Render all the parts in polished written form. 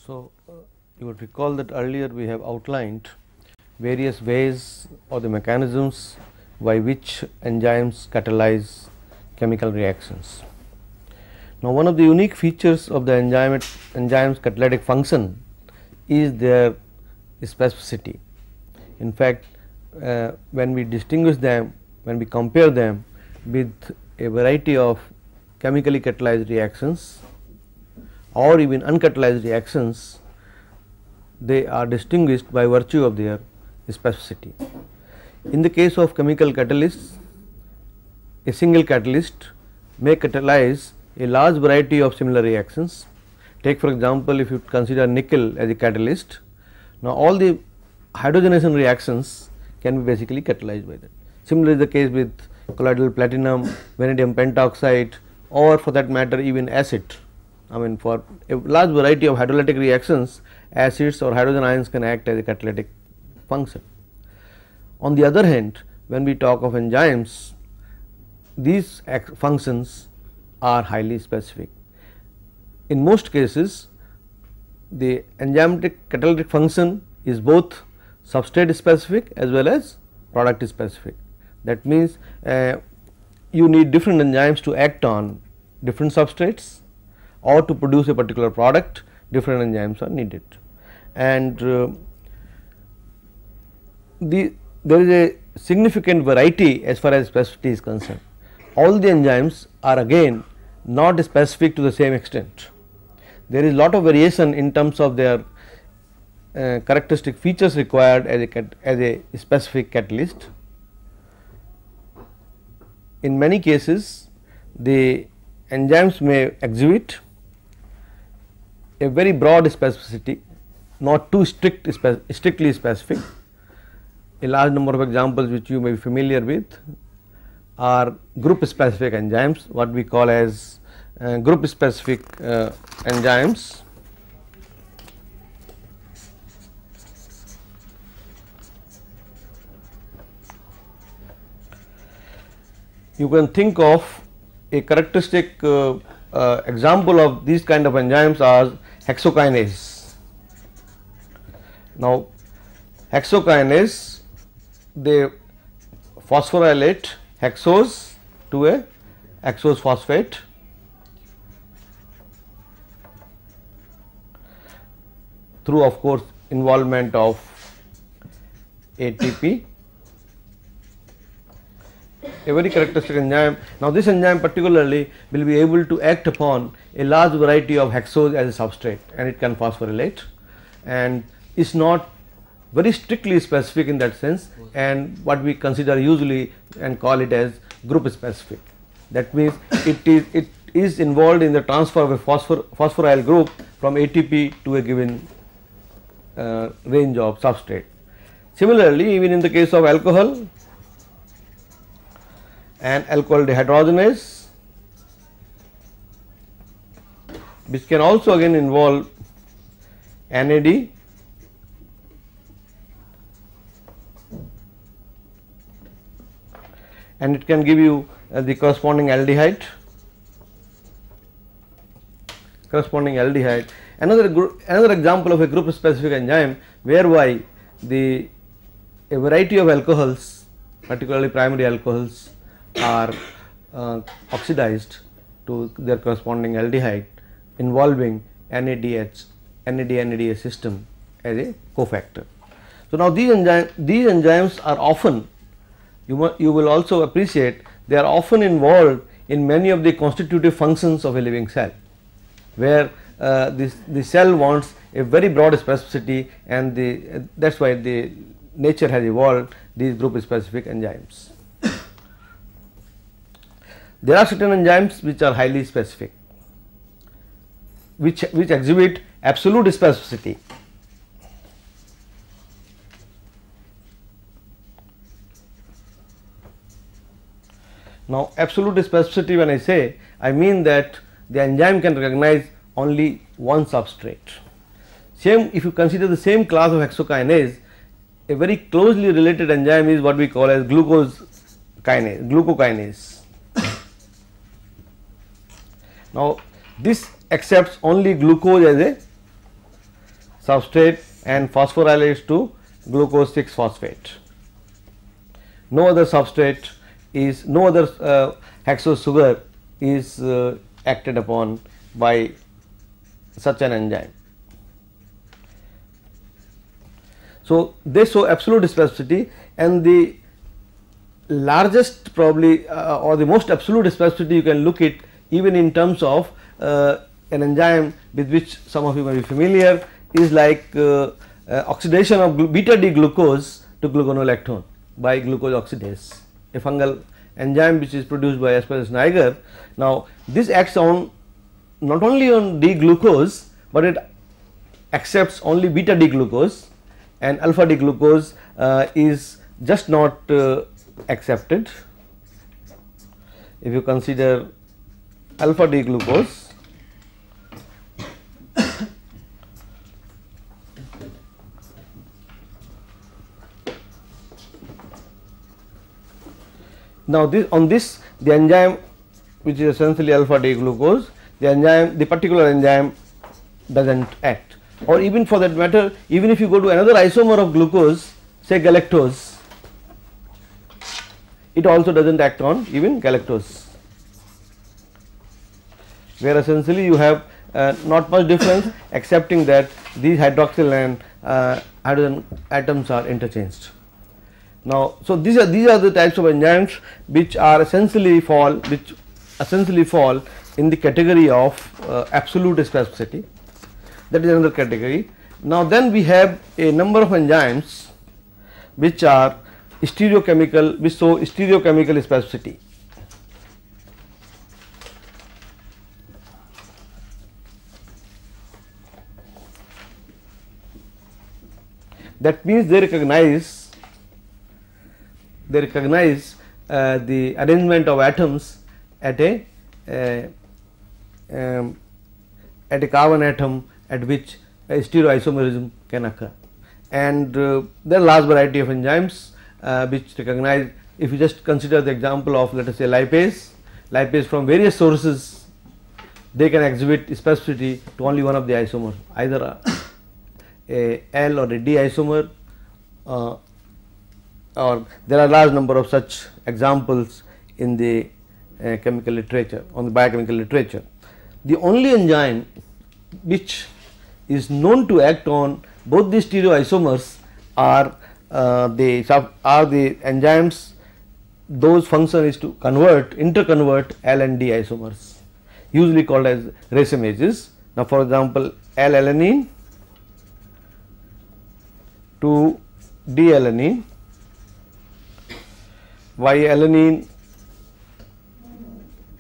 So, you would recall that earlier we have outlined various ways or the mechanisms by which enzymes catalyze chemical reactions. Now, one of the unique features of the enzyme's catalytic function is their specificity. In fact, when we distinguish them, when we compare them with a variety of chemically catalyzed reactions or even uncatalyzed reactions, they are distinguished by virtue of their specificity. In the case of chemical catalysts, a single catalyst may catalyze a large variety of similar reactions. Take for example, if you consider nickel as a catalyst, now all the hydrogenation reactions can be basically catalyzed by that. Similarly, the case with colloidal platinum, vanadium pentoxide, or for that matter even acid. I mean, for a large variety of hydrolytic reactions, acids or hydrogen ions can act as a catalytic function. On the other hand, when we talk of enzymes, these functions are highly specific. In most cases, the enzymatic catalytic function is both substrate specific as well as product specific. That means, you need different enzymes to act on different substrates, or to produce a particular product, different enzymes are needed. And there is a significant variety as far as specificity is concerned. All the enzymes are again not specific to the same extent. There is lot of variation in terms of their characteristic features required as a specific catalyst. In many cases, the enzymes may exhibit a very broad specificity, not too strictly specific. A large number of examples which you may be familiar with are group specific enzymes, what we call as group specific enzymes. You can think of a characteristic example of these kind of enzymes as hexokinase. Now, hexokinase, they phosphorylate hexose to a hexose phosphate through, of course, involvement of ATP, a very characteristic enzyme. Now, this enzyme particularly will be able to act upon a large variety of hexose as a substrate, and it can phosphorylate, and is not very strictly specific in that sense, and what we consider usually and call it as group specific. That means, it is involved in the transfer of a phosphoryl group from ATP to a given range of substrate. Similarly, even in the case of alcohol and alcohol dehydrogenase, which can also again involve NAD, and it can give you the corresponding aldehyde. Another example of a group specific enzyme, whereby a variety of alcohols, particularly primary alcohols, are oxidized to their corresponding aldehyde, involving NADH system as a cofactor. So, now these enzymes are often, you will also appreciate, they are often involved in many of the constitutive functions of a living cell, where the cell wants a very broad specificity, and that is why the nature has evolved these group specific enzymes. There are certain enzymes which are highly specific, which exhibit absolute specificity. Now, absolute specificity, when I say, I mean that the enzyme can recognize only one substrate. Same, if you consider the same class of hexokinase, a very closely related enzyme is what we call as glucokinase. Now, this accepts only glucose as a substrate and phosphorylates to glucose 6 phosphate. No other substrate is, no other hexose sugar is acted upon by such an enzyme. So, they show absolute specificity, and the largest probably or the most absolute specificity you can look at even in terms of an enzyme with which some of you may be familiar is like oxidation of beta D glucose to gluconolactone by glucose oxidase, a fungal enzyme which is produced by Aspergillus niger. Now, this acts on not only on D glucose, but it accepts only beta D glucose, and alpha D glucose is just not accepted. If you consider alpha D glucose, now this on this the enzyme which is essentially alpha D glucose, the enzyme, the particular enzyme does not act, or even for that matter, even if you go to another isomer of glucose, say galactose, it also does not act on even galactose, where essentially you have not much difference excepting that these hydroxyl and hydrogen atoms are interchanged. Now, so these are the types of enzymes which are essentially fall in the category of absolute specificity. That is another category. Now, then we have a number of enzymes which are stereochemical, which show stereochemical specificity. That means they recognize the arrangement of atoms at a carbon atom at which a stereoisomerism can occur, and there are large variety of enzymes which recognize. If you just consider the example of, let us say, lipase from various sources, they can exhibit specificity to only one of the isomers, either a L or a D isomer, or there are large number of such examples in the chemical literature, on the biochemical literature. The only enzyme which is known to act on both the stereoisomers are the enzymes, those function is to interconvert L and D isomers, usually called as racemases. Now, for example, L-alanine to D-alanine, Y-alanine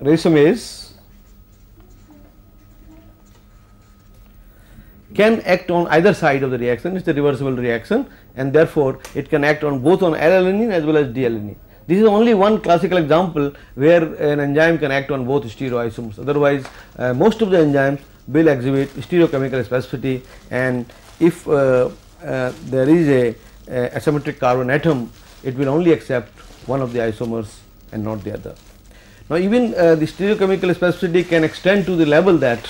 racemase can act on either side of the reaction. It is a reversible reaction, and therefore, it can act on both on L-alanine as well as D-alanine. This is only one classical example where an enzyme can act on both stereoisomers. Otherwise, most of the enzymes will exhibit stereochemical specificity, and if there is a asymmetric carbon atom, it will only accept one of the isomers and not the other. Now, even the stereochemical specificity can extend to the level that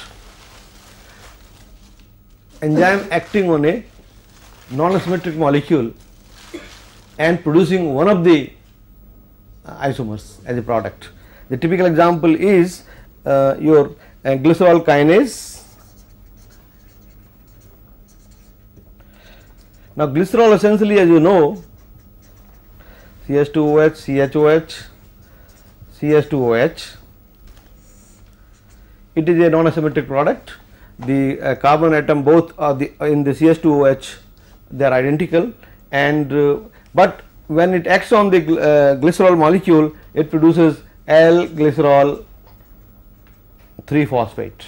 enzyme acting on a non-symmetric molecule and producing one of the isomers as a product. The typical example is your glycerol kinase. Now, glycerol essentially, as you know, CH2OH, CHOH, CH2OH, it is a non-asymmetric product. The carbon atom both are in the CH2OH, they are identical, and but when it acts on the glycerol molecule, it produces L-glycerol 3-phosphate.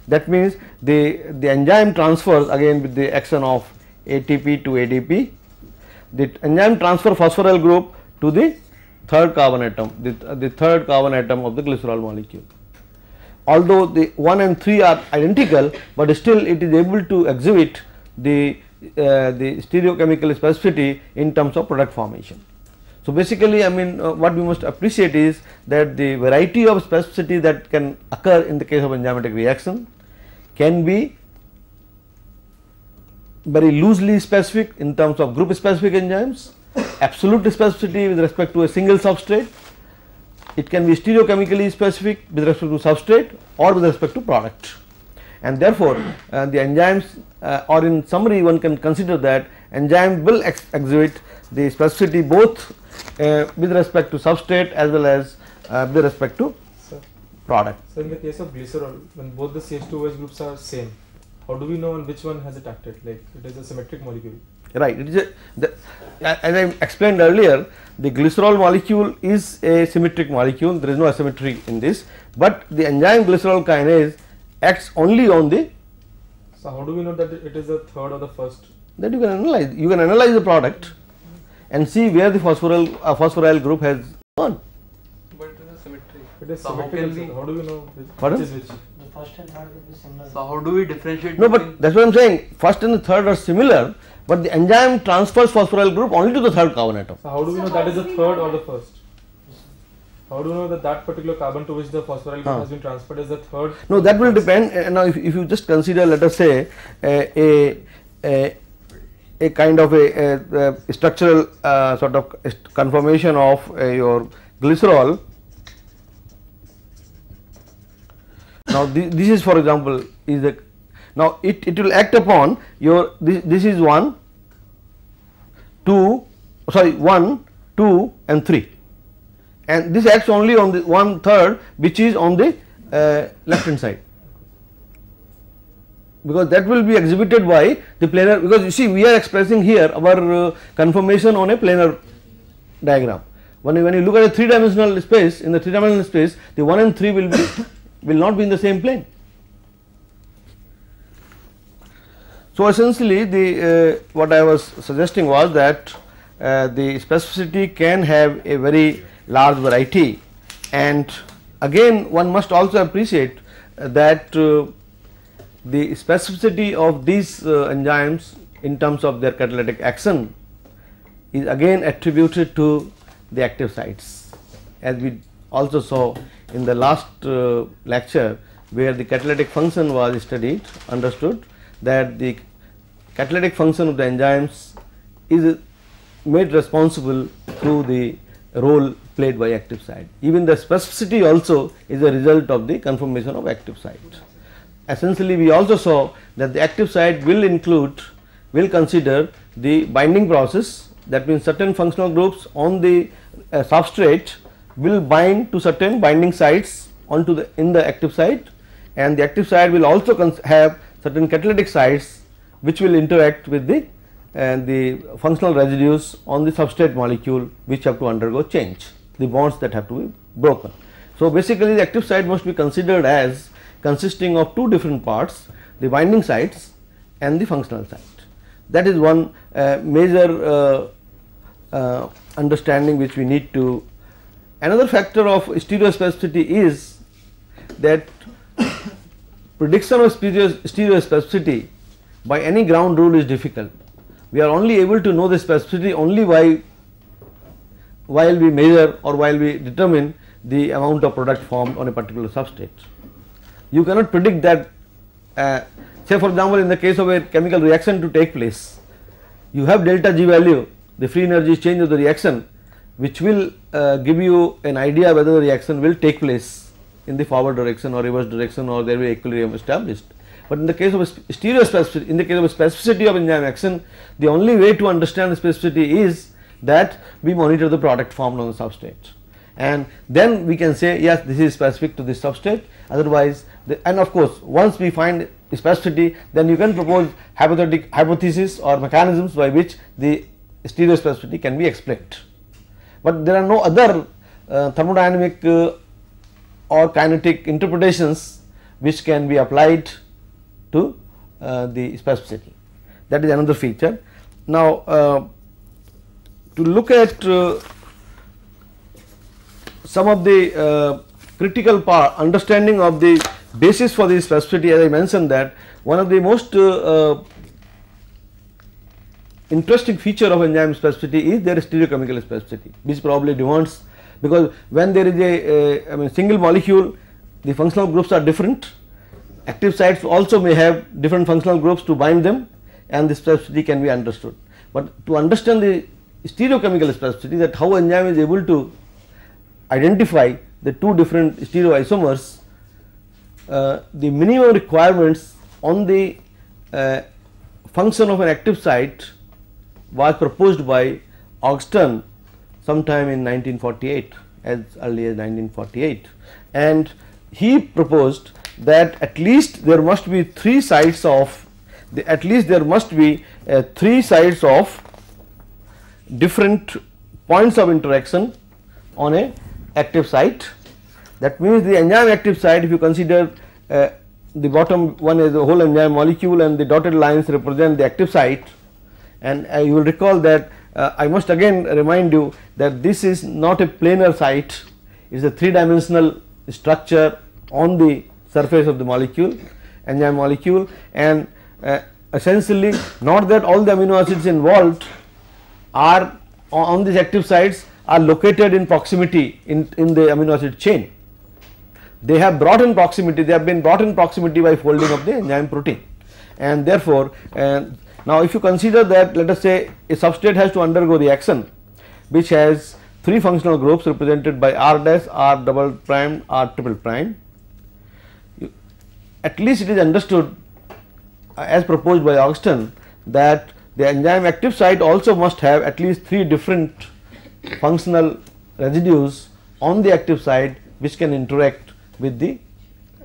That means the enzyme transfers again with the action of ATP to ADP. The enzyme transfer phosphoryl group to the third carbon atom, the third carbon atom of the glycerol molecule. Although the 1 and 3 are identical, but still it is able to exhibit the stereochemical specificity in terms of product formation. So, basically, I mean, what we must appreciate is that the variety of specificity that can occur in the case of enzymatic reaction can be very loosely specific in terms of group specific enzymes, absolute specificity with respect to a single substrate. It can be stereochemically specific with respect to substrate or with respect to product, and therefore, the enzymes or in summary one can consider that enzyme will exhibit the specificity both with respect to substrate as well as with respect to product. So, in the case of glycerol, when both the CH2OH groups are same, how do we know on which one has it acted? Like it is a symmetric molecule. Right. It is as I explained earlier, the glycerol molecule is a symmetric molecule. There is no asymmetry in this, but the enzyme glycerol kinase acts only on the. So, how do we know that it is the third or the first? That you can analyze. You can analyze the product and see where the phosphoryl group has gone. But it is symmetry. It is symmetrical. How do we know which is which? The first and third will be similar. So how do we differentiate? No, but that's what I am saying. First and the third are similar, but the enzyme transfers phosphoryl group only to the third carbon atom. So how do we know that is the third or the first? How do we know that that particular carbon to which the phosphoryl group has been transferred is the third? No, that will depend. Now, if you just consider, let us say a kind of a structural sort of conformation of your glycerol. Now, this is, for example, is the now it will act upon your this is 1, 2, sorry 1, 2 and 3, and this acts only on the 1/3 which is on the left hand side, because that will be exhibited by the planar, because you see we are expressing here our conformation on a planar diagram. When you look at a 3-dimensional space, in the 3-dimensional space the 1 and 3 will not be in the same plane. So, essentially the what I was suggesting was that the specificity can have a very large variety, and again one must also appreciate that the specificity of these enzymes in terms of their catalytic action is again attributed to the active sites, as we also saw in the last lecture, where the catalytic function was studied, understood that the catalytic function of the enzymes is made responsible through the role played by active site. Even the specificity also is a result of the conformation of active site. Essentially, we also saw that the active site will consider the binding process, that means certain functional groups on the substrate will bind to certain binding sites onto in the active site, and the active site will also have certain catalytic sites which will interact with the functional residues on the substrate molecule, which have to undergo change, the bonds that have to be broken. So, basically the active site must be considered as consisting of two different parts, the binding sites and the functional site. That is one major understanding which we need to. Another factor of stereospecificity is that prediction of stereospecificity by any ground rule is difficult. We are only able to know the specificity only while we measure or while we determine the amount of product formed on a particular substrate. You cannot predict that, say for example, in the case of a chemical reaction to take place, you have delta G value, the free energy change of the reaction, which will give you an idea whether the reaction will take place in the forward direction or reverse direction, or there will be equilibrium established. But in the case of stereospecificity, in the case of specificity of enzyme action, the only way to understand the specificity is that we monitor the product formed on the substrate, and then we can say yes, this is specific to this substrate. Otherwise, and of course, once we find specificity, then you can propose hypothesis or mechanisms by which the stereospecificity can be explained. But there are no other thermodynamic or kinetic interpretations which can be applied to the specificity. That is another feature. Now, to look at some of the critical understanding of the basis for the specificity, as I mentioned that one of the most interesting feature of enzyme specificity is their stereochemical specificity, which probably demands, because when there is a single molecule, the functional groups are different. Active sites also may have different functional groups to bind them, and the specificity can be understood. But to understand the stereochemical specificity, that how enzyme is able to identify the two different stereoisomers, the minimum requirements on the function of an active site was proposed by Ogston sometime in 1948, as early as 1948, and he proposed that at least there must be three sites of different points of interaction on a active site. That means the enzyme active site, if you consider the bottom one is the whole enzyme molecule and the dotted lines represent the active site, and you will recall that I must again remind you that this is not a planar site, it is a three-dimensional structure on the surface of the molecule, enzyme molecule, and essentially not that all the amino acids involved are on these active sites are located in proximity in the amino acid chain. They have been brought in proximity by folding of the enzyme protein, and therefore now if you consider that, let us say a substrate has to undergo reaction which has three functional groups represented by R dash, R double prime, R triple prime. At least it is understood as proposed by Ogston that the enzyme active site also must have at least three different functional residues on the active site which can interact with the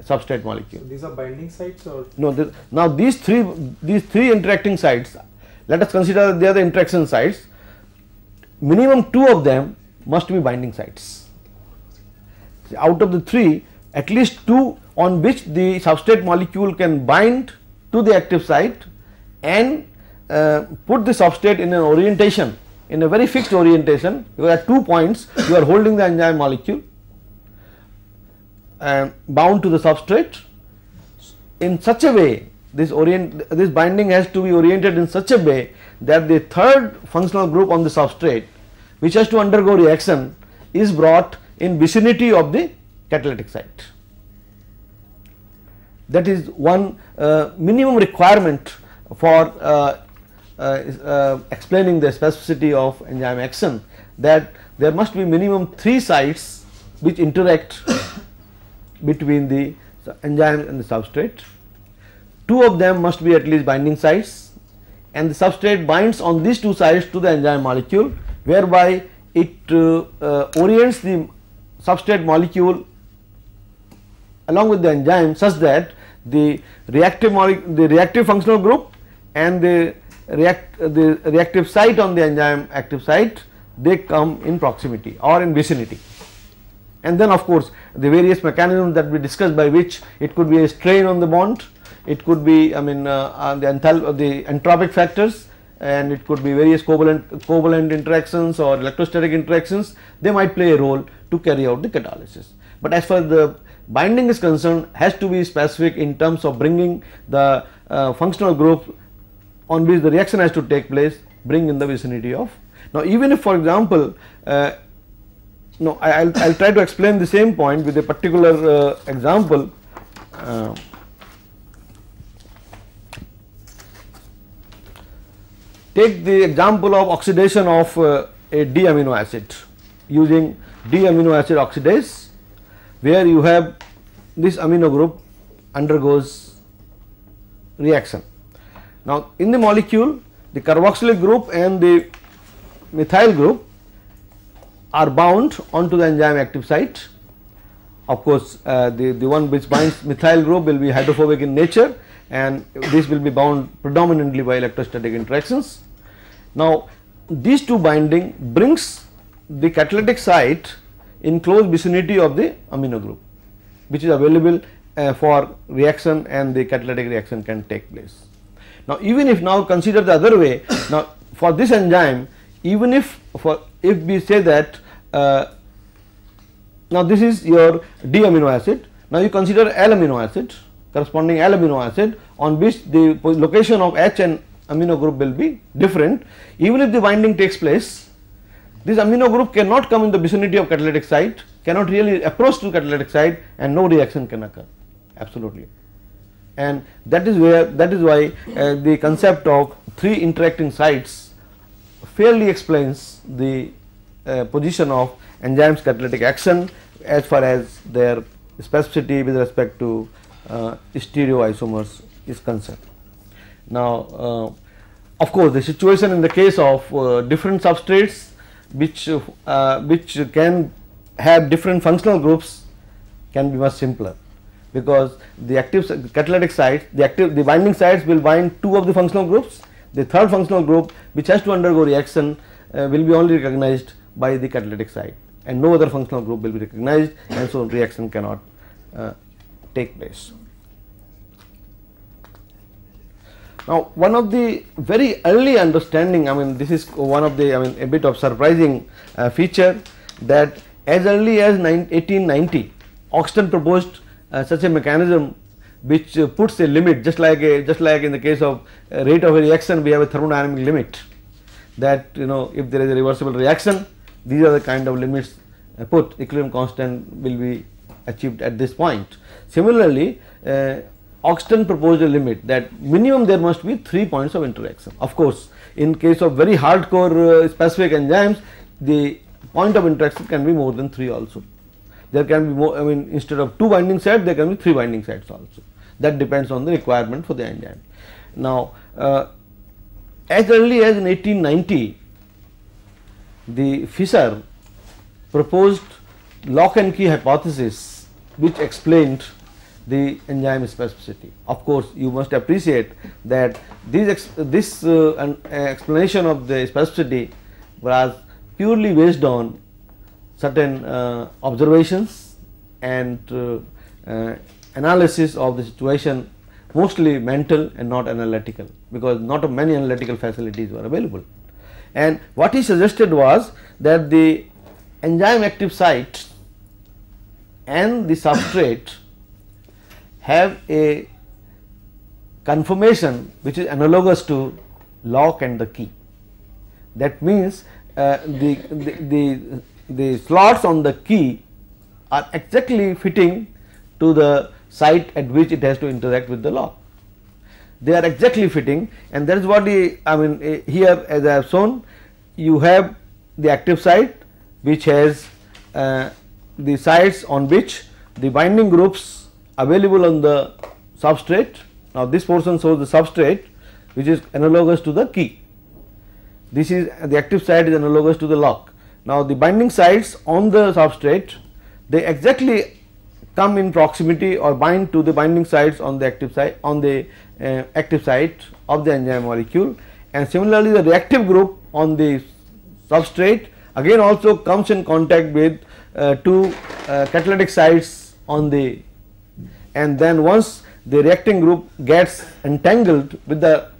substrate molecule. So these are binding sites, or no? Now these three interacting sites, let us consider they are the interaction sites. Minimum two of them must be binding sites. Out of the three, at least two on which the substrate molecule can bind to the active site and put the substrate in an orientation, in a very fixed orientation, because at 2 points you are holding the enzyme molecule bound to the substrate in such a way, this binding has to be oriented in such a way that the third functional group on the substrate which has to undergo reaction is brought in vicinity of the catalytic site. That is one minimum requirement for explaining the specificity of enzyme action, that there must be minimum three sites which interact between the enzyme and the substrate. Two of them must be at least binding sites, and the substrate binds on these two sides to the enzyme molecule, whereby it orients the substrate molecule along with the enzyme such that the reactive functional group and the reactive site on the enzyme active site, they come in proximity or in vicinity. And then of course the various mechanisms that we discussed, by which it could be a strain on the bond, it could be the entropic factors, and it could be various covalent interactions or electrostatic interactions, they might play a role to carry out the catalysis. But as far as the binding is concerned, has to be specific in terms of bringing the functional group on which the reaction has to take place, bring in the vicinity of. Now even if, for example, I will try to explain the same point with a particular example. Take the example of oxidation of a D amino acid using D amino acid oxidase, where you have this amino group undergoes reaction. Now in the molecule, the carboxylic group and the methyl group are bound onto the enzyme active site. Of course, the one which binds methyl group will be hydrophobic in nature, and this will be bound predominantly by electrostatic interactions. Now these two binding brings the catalytic site in close vicinity of the amino group, which is available for reaction, and the catalytic reaction can take place. Now even if now consider the other way, now for this enzyme, even if we say that now this is your D amino acid, now you consider L amino acid, corresponding L amino acid, on which the location of H and amino group will be different. Even if the binding takes place, this amino group cannot come in the vicinity of catalytic site, cannot really approach to catalytic site, and no reaction can occur, absolutely. and that is why the concept of 3 interacting sites fairly explains the position of enzymes catalytic action as far as their specificity with respect to stereoisomers is concerned. Now, of course, the situation in the case of different substrates which can have different functional groups can be much simpler, because the active catalytic sites, the binding sites will bind 2 of the functional groups. The third functional group, which has to undergo reaction, will be only recognized by the catalytic site, and no other functional group will be recognized, and so reaction cannot take place. Now, one of the very early understanding, I mean, this is one of the, I mean, a bit of surprising feature, that as early as 1890, Oxton proposed such a mechanism which puts a limit, just like in the case of rate of a reaction, we have a thermodynamic limit, that if there is a reversible reaction, these are the kind of limits put. Equilibrium constant will be achieved at this point. Similarly, Oxton proposed a limit that minimum there must be 3 points of interaction. Of course, in case of very hardcore specific enzymes, the point of interaction can be more than 3 also. There can be more, I mean, instead of 2 binding sites, there can be 3 binding sites also. That depends on the requirement for the enzyme. Now, as early as in 1890, the Fischer proposed lock and key hypothesis, which explained the enzyme specificity. Of course, you must appreciate that this explanation of the specificity was purely based on certain observations and analysis of the situation, mostly mental and not analytical, because not many analytical facilities were available. And what he suggested was that the enzyme active site and the substrate have a conformation which is analogous to lock and the key. That means the slots on the key are exactly fitting to the site at which it has to interact with the lock. They are exactly fitting, and that is what here, as I have shown, you have the active site which has the sites on which the binding groups available on the substrate. Now, this portion shows the substrate which is analogous to the key. This is the active site is analogous to the lock. Now, the binding sites on the substrate, they exactly come in proximity or bind to the binding sites on the active site of the enzyme molecule, and similarly the reactive group on the substrate again also comes in contact with 2 catalytic sites on the, and then once the reacting group gets entangled with the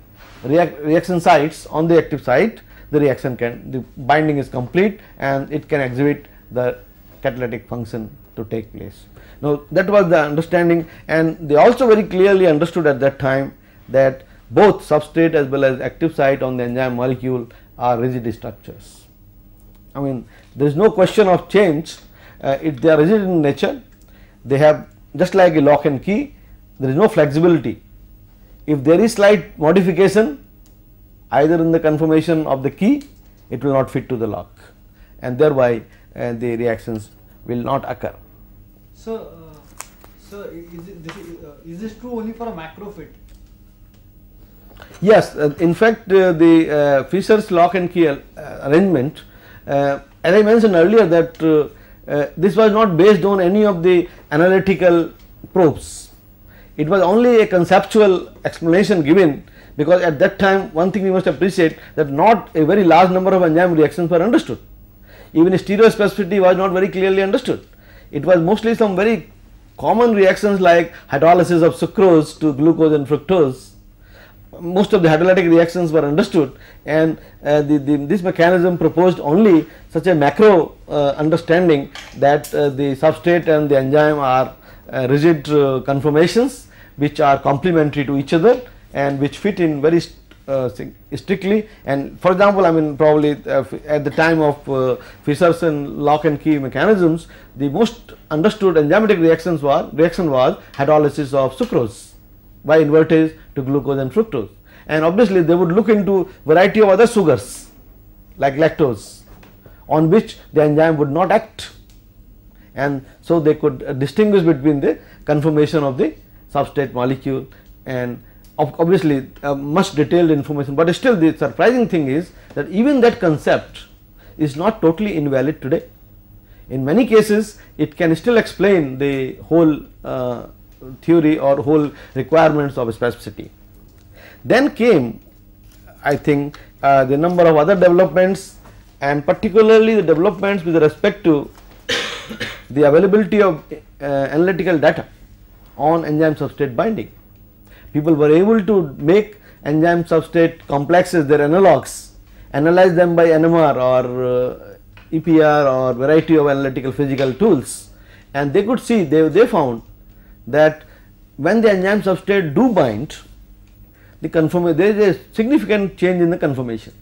reaction sites on the active site, the binding is complete and it can exhibit the catalytic function to take place. Now, that was the understanding, and they also very clearly understood at that time that both substrate as well as active site on the enzyme molecule are rigid structures. I mean, there is no question of change. If they are rigid in nature, they have, just like a lock and key, there is no flexibility. If there is slight modification either in the conformation of the key, it will not fit to the lock, and thereby the reactions will not occur. So, is this true only for a macro fit? Yes, in fact, the Fischer's lock and key arrangement, as I mentioned earlier, that this was not based on any of the analytical probes. It was only a conceptual explanation given, because at that time one thing we must appreciate, that not a very large number of enzyme reactions were understood. Even stereospecificity was not very clearly understood. It was mostly some very common reactions like hydrolysis of sucrose to glucose and fructose. Most of the hydrolytic reactions were understood, and this mechanism proposed only such a macro understanding that the substrate and the enzyme are rigid conformations which are complementary to each other and which fit in very strictly. And for example, I mean, probably at the time of Fischer's and lock and key mechanisms, the most understood enzymatic reaction was hydrolysis of sucrose. by invertase to glucose and fructose, and obviously they would look into variety of other sugars like lactose on which the enzyme would not act, and so they could distinguish between the conformation of the substrate molecule, and obviously much detailed information, but still the surprising thing is that even that concept is not totally invalid today. In many cases it can still explain the whole theory or whole requirements of specificity. Then came, I think, the number of other developments, and particularly the developments with respect to the availability of analytical data on enzyme substrate binding. People were able to make enzyme substrate complexes, their analogues, analyze them by NMR or EPR or variety of analytical physical tools, and they could see, they found that when the enzyme substrate do bind, the there is a significant change in the conformation.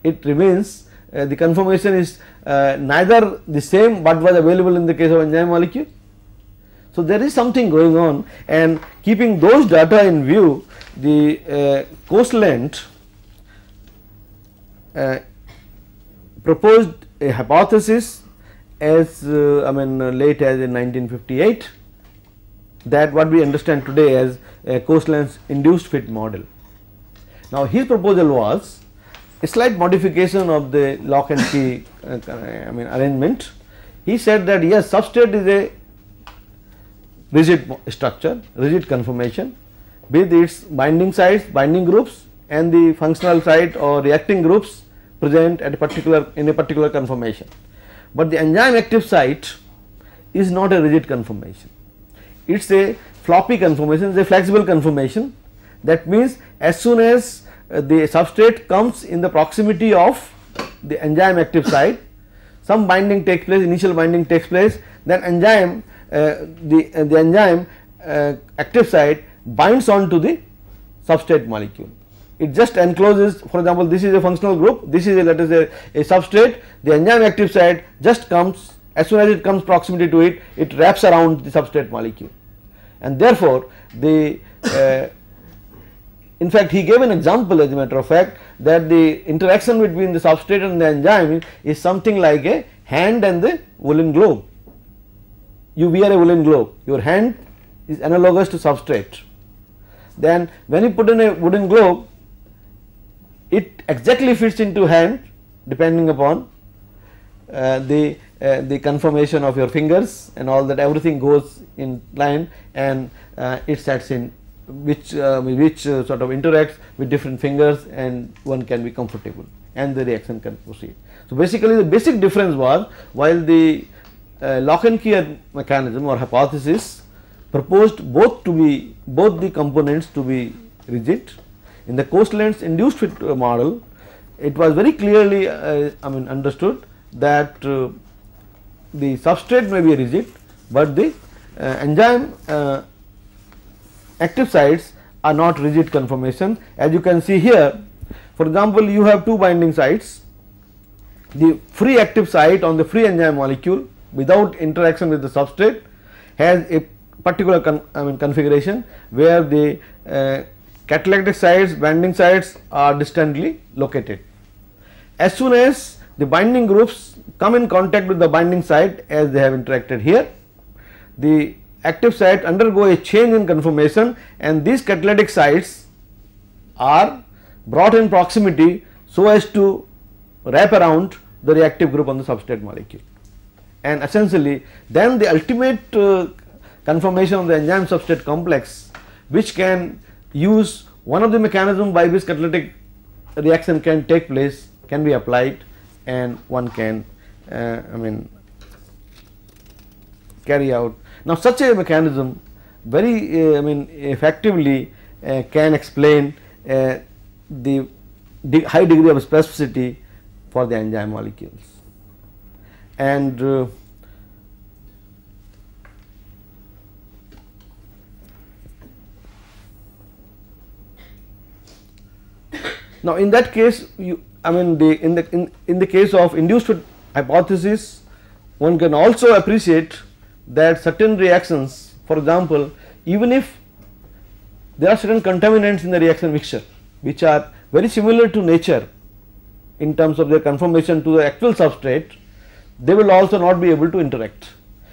It remains, the conformation is neither the same what was available in the case of enzyme molecule. So there is something going on, and keeping those data in view, the Coastland proposed a hypothesis as late as in 1958, that what we understand today as Coastland's induced fit model. Now his proposal was a slight modification of the lock and key arrangement. He said that yes, substrate is a rigid structure, rigid conformation with its binding sites, binding groups, and the functional site or reacting groups present at a particular conformation. But the enzyme active site is not a rigid conformation. It is a floppy conformation, it is a flexible conformation. That means as soon as the substrate comes in the proximity of the enzyme active site, some binding takes place, initial binding takes place, then enzyme the enzyme active site binds on to the substrate molecule. It just encloses, for example, this is a functional group, this is let us say a substrate, the enzyme active site just comes, as soon as it comes proximity to it, it wraps around the substrate molecule, and therefore the in fact he gave an example, as a matter of fact, that the interaction between the substrate and the enzyme is something like a hand and the woolen glove. You wear a woolen glove, your hand is analogous to substrate. Then when you put in a wooden glove, it exactly fits into hand depending upon the conformation of your fingers and all that, everything goes in line, and it sets in which sort of interacts with different fingers, and one can be comfortable and the reaction can proceed. So basically the basic difference was, while the lock and key mechanism or hypothesis proposed both the components to be rigid, in the Coastland's induced fit model it was very clearly understood that the substrate may be rigid, but the enzyme active sites are not rigid conformation. As you can see here, for example, you have two binding sites, the free active site on the free enzyme molecule without interaction with the substrate has a particular configuration where the catalytic sites, binding sites are distantly located. As soon as the binding groups come in contact with the binding site, as they have interacted here, the active site undergo a change in conformation, and these catalytic sites are brought in proximity so as to wrap around the reactive group on the substrate molecule, and essentially then the ultimate conformation of the enzyme substrate complex, which can use one of the mechanism by which catalytic reaction can take place, can be applied, and one can carry out. Now such a mechanism very effectively can explain the high degree of specificity for the enzyme molecules, and now in that case in the case of induced fit hypothesis, one can also appreciate that certain reactions, for example, even if there are certain contaminants in the reaction mixture which are very similar to nature in terms of their conformation to the actual substrate, they will also not be able to interact.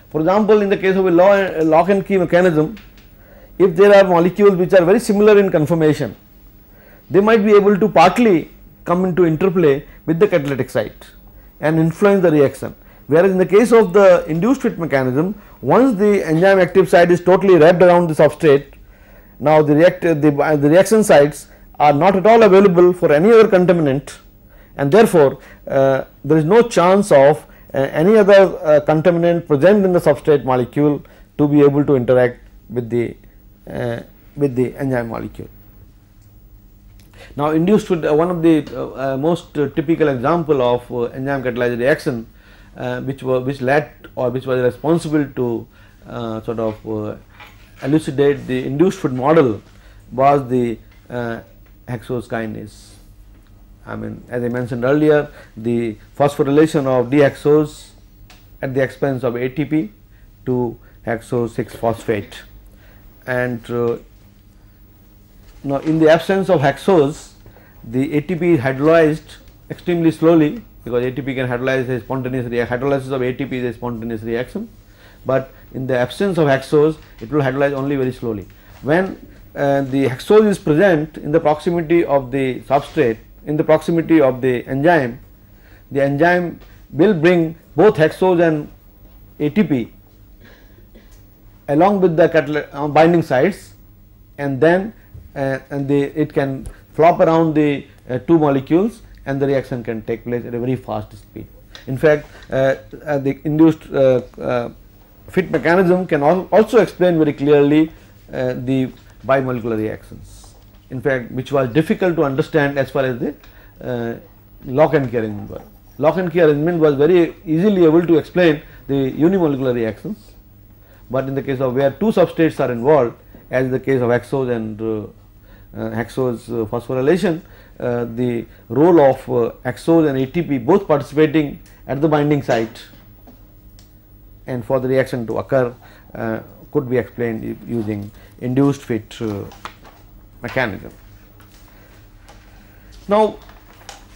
For example, in the case of a lock and key mechanism, if there are molecules which are very similar in conformation, they might be able to partly come into interplay with the catalytic site and influence the reaction. Whereas in the case of the induced fit mechanism, once the enzyme active site is totally wrapped around the substrate, now the reaction sites are not at all available for any other contaminant, and therefore there is no chance of any other contaminant present in the substrate molecule to be able to interact with the enzyme molecule. Now, induced fit, one of the most typical example of enzyme catalyzed reaction which led or which was responsible to sort of elucidate the induced fit model was the hexose kinase. I mean, as I mentioned earlier, the phosphorylation of dihexose at the expense of ATP to hexose 6 phosphate, and now in the absence of hexose, the ATP is hydrolyzed extremely slowly, because ATP can hydrolyze a spontaneous reaction. Hydrolysis of ATP is a spontaneous reaction, but in the absence of hexose, it will hydrolyze only very slowly. When the hexose is present in the proximity of the substrate, in the proximity of the enzyme will bring both hexose and ATP along with the binding sites, and then it can flop around the two molecules, and the reaction can take place at a very fast speed. In fact, the induced fit mechanism can also explain very clearly the bimolecular reactions, in fact which was difficult to understand as far as the lock and key arrangement was. Lock and key arrangement was very easily able to explain the unimolecular reactions, but in the case of where two substrates are involved, as in the case of hexose and hexose phosphorylation, the role of hexose and ATP both participating at the binding site and for the reaction to occur could be explained using induced fit mechanism. Now,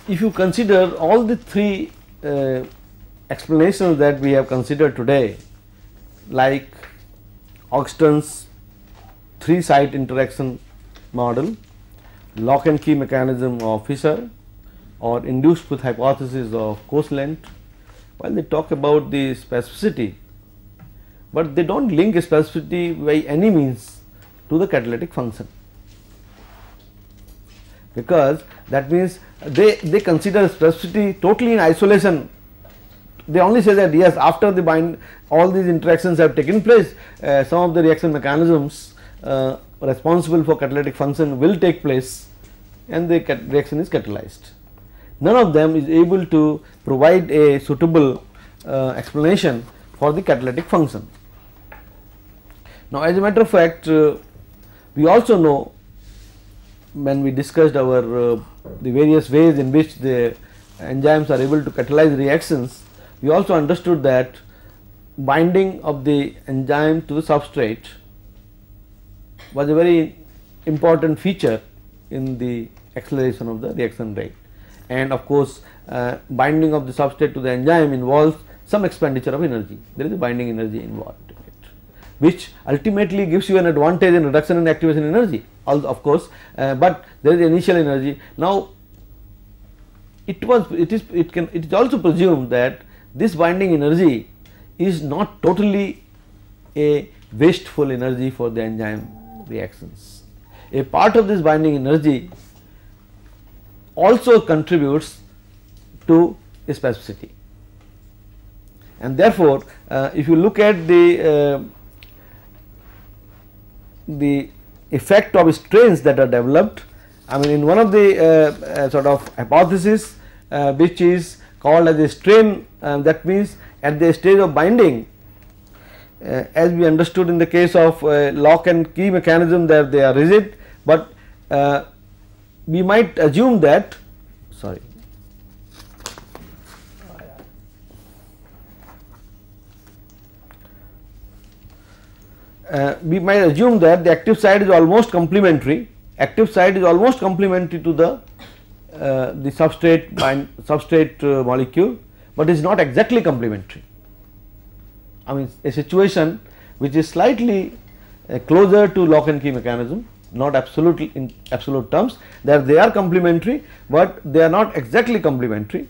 if you consider all the three explanations that we have considered today, like Ogston's 3-site interaction model, lock and key mechanism of Fischer, or induced fit hypothesis of Coastland, while they talk about the specificity, but they do not link specificity by any means to the catalytic function, because that means they consider specificity totally in isolation. They only say that yes, after the all these interactions have taken place, some of the reaction mechanisms responsible for catalytic function will take place and the reaction is catalyzed. None of them is able to provide a suitable explanation for the catalytic function. Now, as a matter of fact, we also know, when we discussed our the various ways in which the enzymes are able to catalyze reactions, we also understood that binding of the enzyme to the substrate was a very important feature in the acceleration of the reaction rate, and of course, binding of the substrate to the enzyme involves some expenditure of energy. There is a binding energy involved in it, which ultimately gives you an advantage in reduction in activation energy, of course, but there is initial energy. Now, it is also presumed that this binding energy is not totally a wasteful energy for the enzyme reactions. A part of this binding energy also contributes to specificity, and therefore, if you look at the effect of strains that are developed, I mean in one of the sort of hypothesis which is called as a strain, that means at the stage of binding, as we understood in the case of lock and key mechanism, that they are rigid, but we might assume that we might assume that the active site is almost complementary. Active site is almost complementary to the substrate molecule, but is not exactly complementary. I mean, a situation which is slightly closer to lock and key mechanism, not absolutely in absolute terms, that they are complementary, but they are not exactly complementary,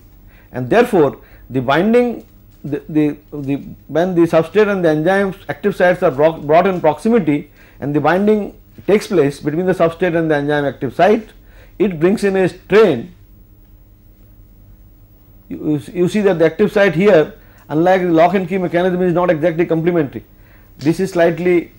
and therefore the binding when the substrate and the enzyme active sites are brought in proximity and the binding takes place between the substrate and the enzyme active site, it brings in a strain. You see that the active site here, unlike the lock and key mechanism, is not exactly complementary. This is slightly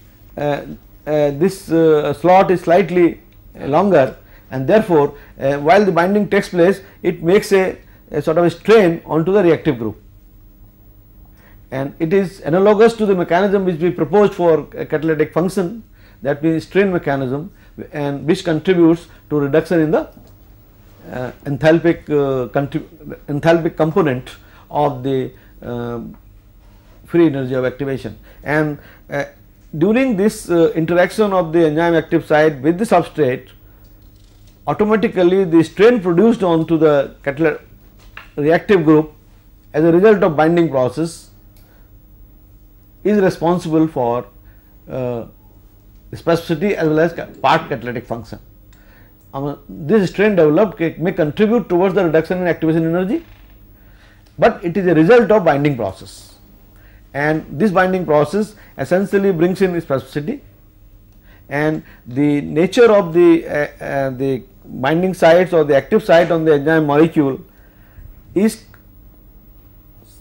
this slot is slightly longer, and therefore while the binding takes place, it makes a sort of a strain onto the reactive group, and it is analogous to the mechanism which we proposed for catalytic function, that means strain mechanism, and which contributes to reduction in the enthalpic component of the free energy of activation. And during this interaction of the enzyme active site with the substrate, automatically the strain produced onto the reactive group as a result of binding process is responsible for specificity as well as part catalytic function. This strain developed may contribute towards the reduction in activation energy, but it is a result of binding process, and this binding process essentially brings in specificity, and the nature of the binding sites or the active site on the enzyme molecule is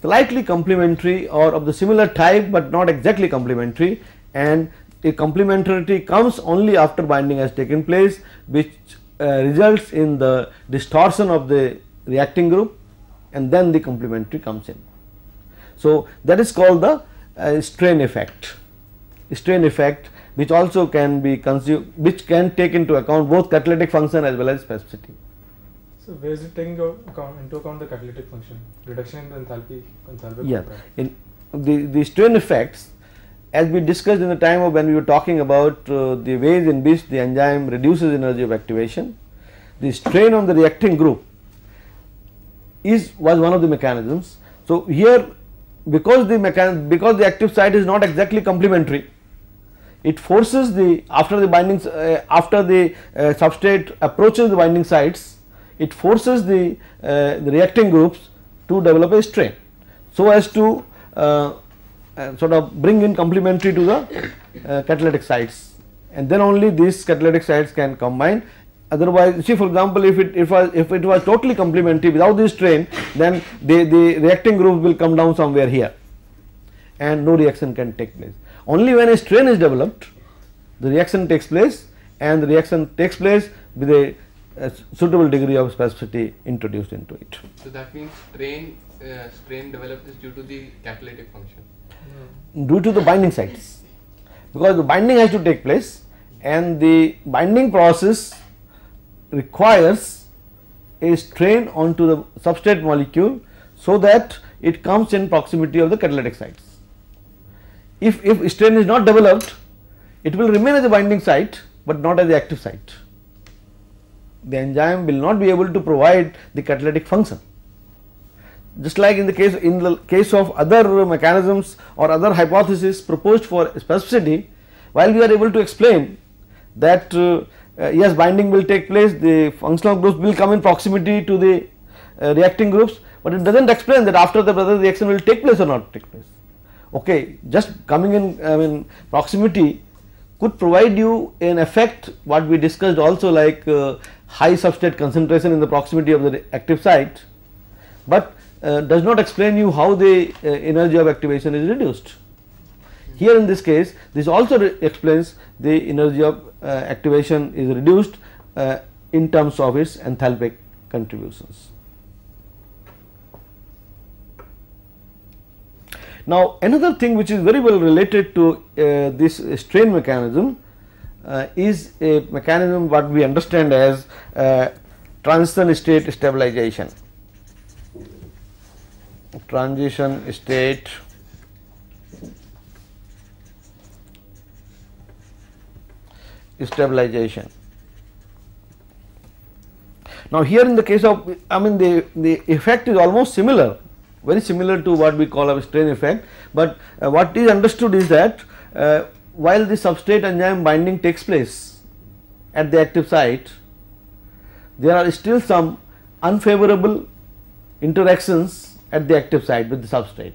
slightly complementary or of the similar type, but not exactly complementary, and a complementarity comes only after binding has taken place, which results in the distortion of the reacting group, and then the complementary comes in. So, that is called the strain effect. Strain effect, which also can be consumed, which can take into account both catalytic function as well as specificity. So, where is it taking into account the catalytic function, reduction in the enthalpy? Yeah, in the strain effects, as we discussed in the time of when we were talking about the ways in which the enzyme reduces energy of activation, the strain on the reacting group was one of the mechanisms. So, here because the active site is not exactly complementary, it forces after the substrate approaches the binding sites, it forces the reacting groups to develop a strain, so as to sort of bring in complementary to the catalytic sites, and then only these catalytic sites can combine. Otherwise, see, for example, if it was totally complementary without this strain, then the reacting group will come down somewhere here and no reaction can take place. Only when a strain is developed, the reaction takes place, and the reaction takes place with a suitable degree of specificity introduced into it. So that means strain developed is due to the catalytic function. Due to the binding sites, because the binding has to take place, and the binding process requires a strain onto the substrate molecule, so that it comes in proximity of the catalytic sites. If strain is not developed, it will remain as a binding site, but not as the active site. The enzyme will not be able to provide the catalytic function. Just like in the case of other mechanisms or other hypotheses proposed for specificity, while we are able to explain that yes, binding will take place, the functional groups will come in proximity to the reacting groups, but it does not explain that after that whether the reaction will take place or not take place. Okay, just coming in proximity could provide you an effect what we discussed also, like high substrate concentration in the proximity of the active site, but does not explain you how the energy of activation is reduced. Here in this case, this also explains the energy of activation is reduced in terms of its enthalpic contributions. Now, another thing which is very well related to this strain mechanism is a mechanism what we understand as transition state stabilization. Transition state stabilization. Now, here in the case of, the effect is almost similar, very similar to what we call a strain effect, but what is understood is that while the substrate enzyme binding takes place at the active site, there are still some unfavorable interactions at the active site with the substrate.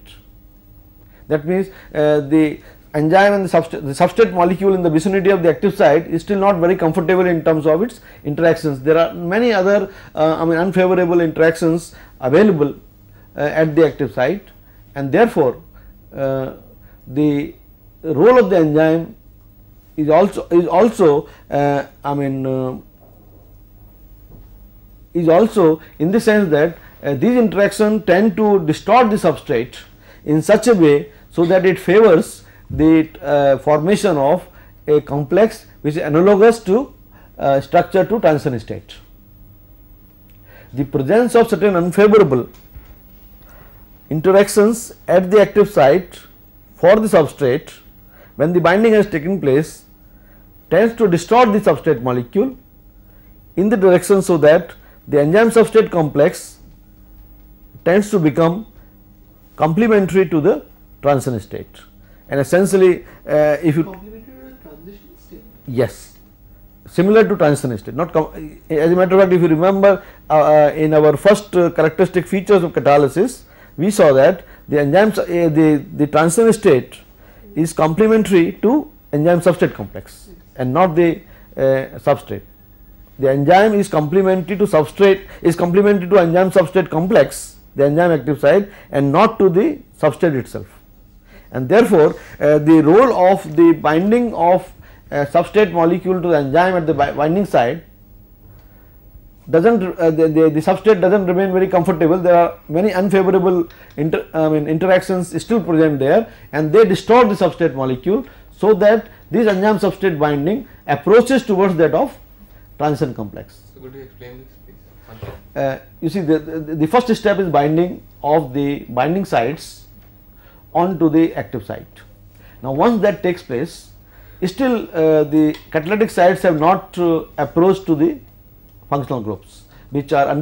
That means, the enzyme and the substrate molecule in the vicinity of the active site is still not very comfortable in terms of its interactions. There are many other unfavorable interactions available at the active site, and therefore, the role of the enzyme is also in the sense that these interactions tend to distort the substrate in such a way so that it favors the formation of a complex which is analogous to structure to transition state. The presence of certain unfavorable interactions at the active site for the substrate when the binding has taken place tends to distort the substrate molecule in the direction, so that the enzyme substrate complex tends to become complementary to the transition state, and essentially if you Complementary to the transition state. yes, similar to transition state, not as a matter of fact, if you remember in our first characteristic features of catalysis, we saw that the enzymes the transition state is complementary to enzyme substrate complex and not the substrate. The enzyme is complementary to substrate, is complementary to enzyme substrate complex, the enzyme active site, and not to the substrate itself. And therefore, the role of the binding of substrate molecule to the enzyme at the binding site does not the substrate does not remain very comfortable. There are many unfavorable interactions still present there, and they distort the substrate molecule, so that this enzyme substrate binding approaches towards that of transition complex. So, could you explain this please? You see, the first step is binding of the binding sites onto the active site. Now, once that takes place, still the catalytic sites have not approached to the functional groups which are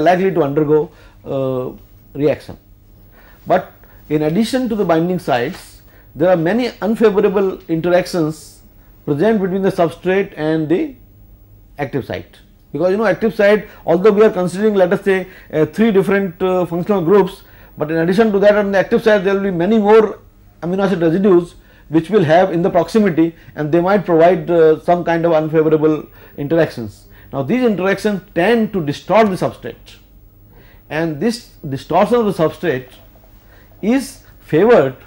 likely to undergo reaction. But in addition to the binding sites, there are many unfavorable interactions present between the substrate and the active site, because active site, although we are considering, let us say 3 different functional groups, but in addition to that, on the active site there will be many more amino acid residues which will have in the proximity, and they might provide some kind of unfavorable interactions. Now, these interactions tend to distort the substrate, and this distortion of the substrate is favored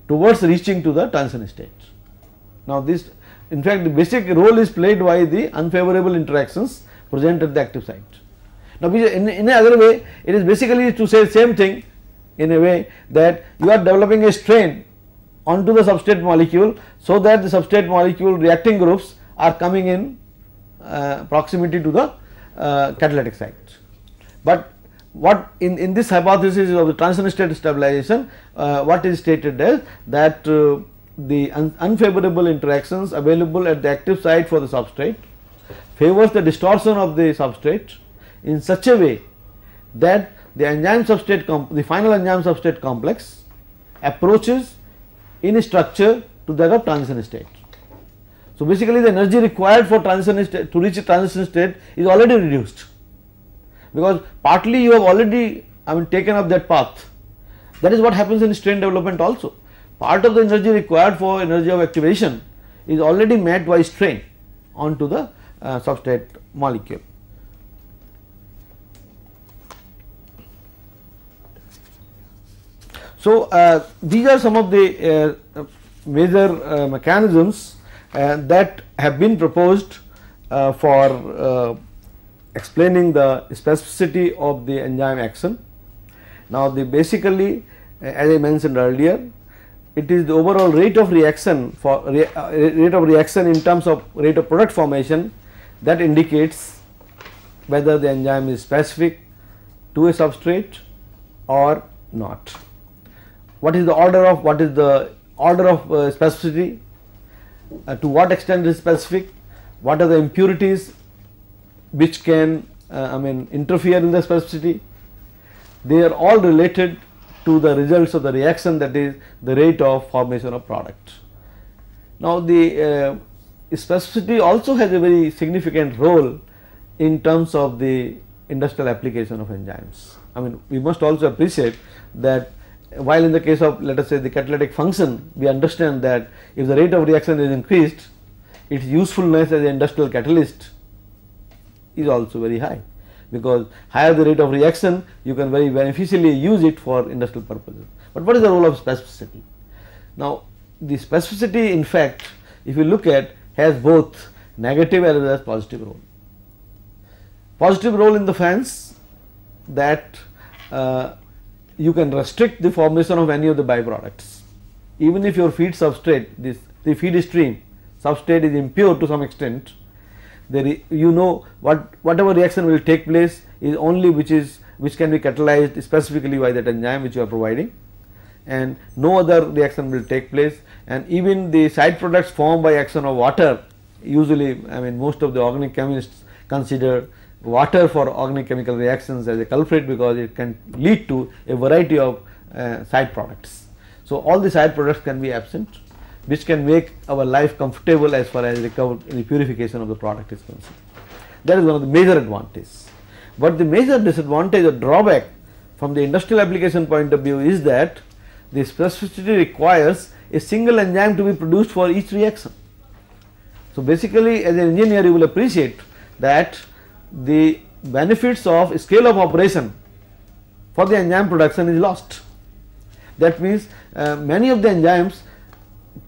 towards reaching to the transition state. Now, this, in fact, the basic role is played by the unfavorable interactions present at the active site. Now, in another way, it is basically to say same thing in a way that you are developing a strain onto the substrate molecule, so that the substrate molecule reacting groups are coming in proximity to the catalytic site. But what in this hypothesis of the transition state stabilization, what is stated is that the unfavorable interactions available at the active site for the substrate favors the distortion of the substrate in such a way that the enzyme substrate the final enzyme substrate complex approaches in structure to that of transition state. So, basically the energy required for transition state to reach a transition state is already reduced, because partly you have already taken up that path. That is what happens in strain development also. Part of the energy required for energy of activation is already met by strain onto the substrate molecule. So, these are some of the major mechanisms that have been proposed for explaining the specificity of the enzyme action. Now, basically, as I mentioned earlier, it is the overall rate of reaction in terms of rate of product formation that indicates whether the enzyme is specific to a substrate or not. What is the order of specificity? to what extent it is specific, what are the impurities which can interfere in the specificity. They are all related to the results of the reaction, that is the rate of formation of product. Now, the specificity also has a very significant role in terms of the industrial application of enzymes. We must also appreciate that while in the case of, let us say, the catalytic function, we understand that if the rate of reaction is increased, its usefulness as an industrial catalyst is also very high, because higher the rate of reaction, you can very beneficially use it for industrial purposes. But what is the role of specificity? Now, the specificity, in fact, if you look at, has both negative as well as positive role. Positive role in the sense that you can restrict the formation of any of the byproducts. Even if your feed substrate, the feed stream substrate is impure to some extent, whatever reaction will take place is only which can be catalyzed specifically by that enzyme which you are providing, and no other reaction will take place. And even the side products formed by action of water, usually most of the organic chemists consider water for organic chemical reactions as a culprit, because it can lead to a variety of side products. So, all the side products can be absent, which can make our life comfortable as far as the purification of the product is concerned. That is one of the major advantages. But the major disadvantage or drawback from the industrial application point of view is that the specificity requires a single enzyme to be produced for each reaction. So, basically as an engineer you will appreciate that the benefits of scale of operation for the enzyme production is lost. That means many of the enzymes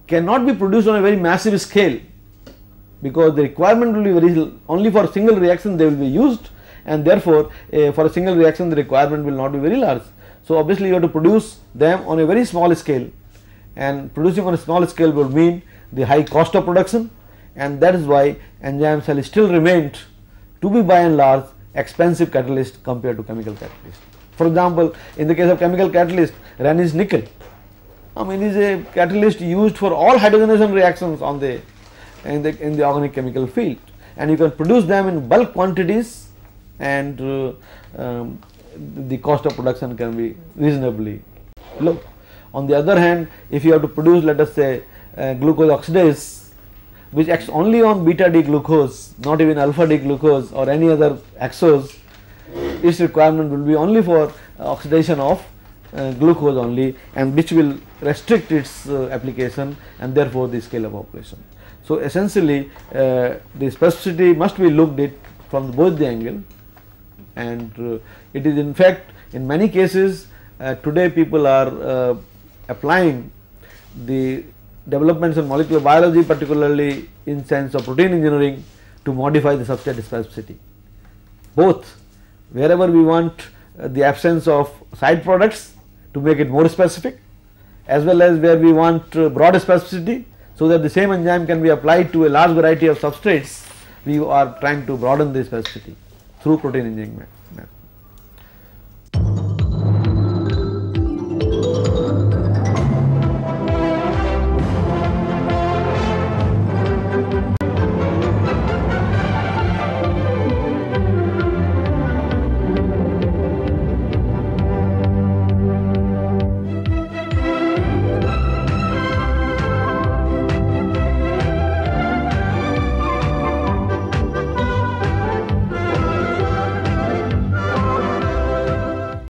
cannot be produced on a very massive scale, because the requirement will be very only for single reaction they will be used, and therefore for a single reaction the requirement will not be very large. So, obviously you have to produce them on a very small scale, and producing on a small scale will mean the high cost of production, and that is why enzymes shall still remain to be by and large expensive catalyst compared to chemical catalyst. For example, in the case of chemical catalyst, Raney's nickel, is a catalyst used for all hydrogenation reactions on in the organic chemical field, and you can produce them in bulk quantities, and the cost of production can be reasonably low. On the other hand, if you have to produce, let us say, glucose oxidase, which acts only on beta D glucose, not even alpha D glucose or any other oxidase, its requirement will be only for oxidation of glucose only, and which will restrict its application and therefore the scale of operation. So, essentially the specificity must be looked at from both the angle, and it is in fact in many cases today people are applying the developments in molecular biology, particularly in sense of protein engineering, to modify the substrate specificity. Both wherever we want the absence of side products to make it more specific, as well as where we want broad specificity, so that the same enzyme can be applied to a large variety of substrates, we are trying to broaden the specificity through protein engineering method.